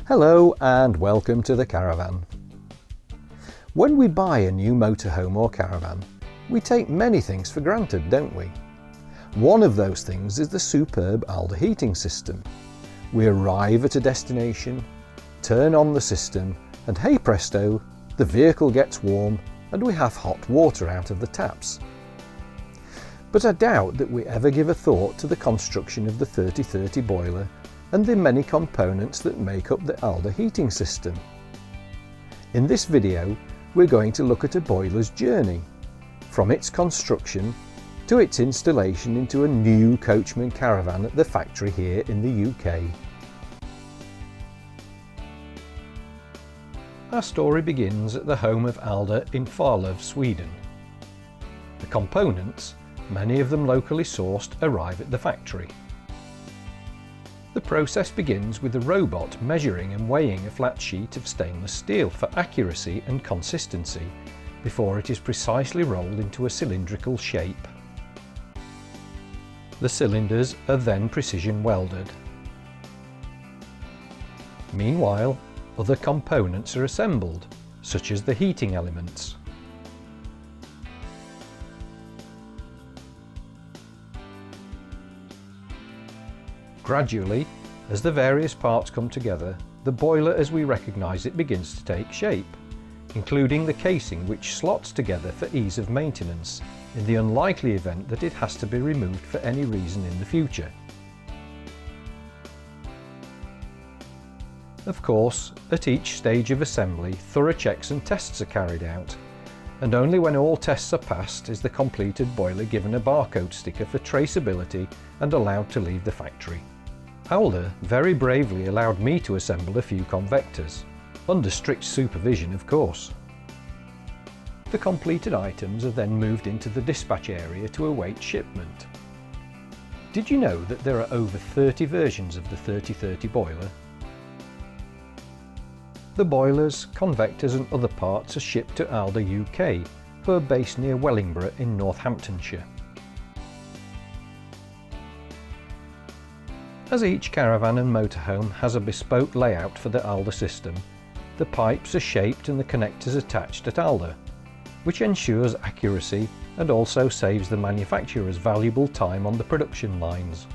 Hello and welcome to the caravan. When we buy a new motorhome or caravan, we take many things for granted, don't we? One of those things is the superb Alde heating system. We arrive at a destination, turn on the system, and hey presto, the vehicle gets warm and we have hot water out of the taps. But I doubt that we ever give a thought to the construction of the 3030 boiler and the many components that make up the Alde heating system. In this video, we're going to look at a boiler's journey, from its construction to its installation into a new coachman caravan at the factory here in the UK. Our story begins at the home of Alde in Farlöv, Sweden. The components, many of them locally sourced, arrive at the factory. The process begins with the robot measuring and weighing a flat sheet of stainless steel for accuracy and consistency before it is precisely rolled into a cylindrical shape. The cylinders are then precision welded. Meanwhile, other components are assembled, such as the heating elements. Gradually, as the various parts come together, the boiler as we recognise it begins to take shape, including the casing which slots together for ease of maintenance in the unlikely event that it has to be removed for any reason in the future. Of course, at each stage of assembly, thorough checks and tests are carried out, and only when all tests are passed is the completed boiler given a barcode sticker for traceability and allowed to leave the factory. Alde very bravely allowed me to assemble a few convectors, under strict supervision of course. The completed items are then moved into the dispatch area to await shipment. Did you know that there are over 30 versions of the 3030 boiler? The boilers, convectors and other parts are shipped to Alde UK, who are based near Wellingborough in Northamptonshire. As each caravan and motorhome has a bespoke layout for the Alde system, the pipes are shaped and the connectors attached at Alde, which ensures accuracy and also saves the manufacturers valuable time on the production lines.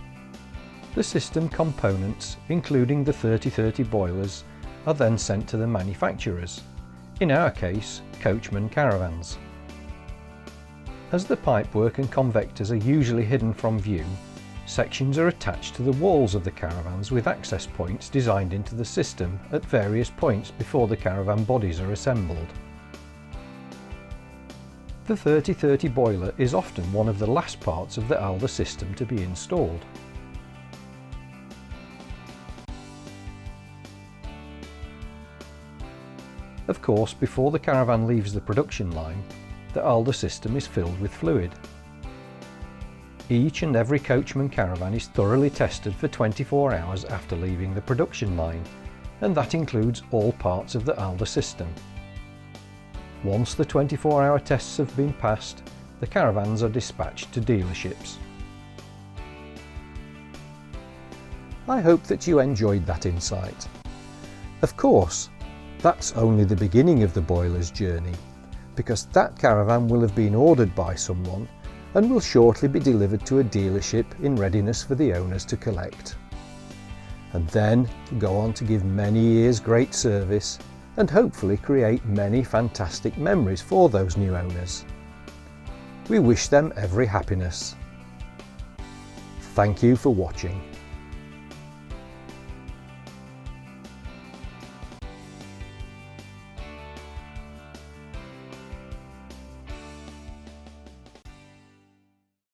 The system components, including the 3030 boilers, are then sent to the manufacturers, in our case, coachman caravans. As the pipework and convectors are usually hidden from view, sections are attached to the walls of the caravans with access points designed into the system at various points before the caravan bodies are assembled. The 3030 boiler is often one of the last parts of the Alde system to be installed. Of course, before the caravan leaves the production line, the Alde system is filled with fluid. Each and every coachman caravan is thoroughly tested for 24 hours after leaving the production line, and that includes all parts of the Alde system. Once the 24-hour tests have been passed, the caravans are dispatched to dealerships. I hope that you enjoyed that insight. Of course, that's only the beginning of the boiler's journey, because that caravan will have been ordered by someone and will shortly be delivered to a dealership in readiness for the owners to collect. And then go on to give many years great service and hopefully create many fantastic memories for those new owners. We wish them every happiness. Thank you for watching.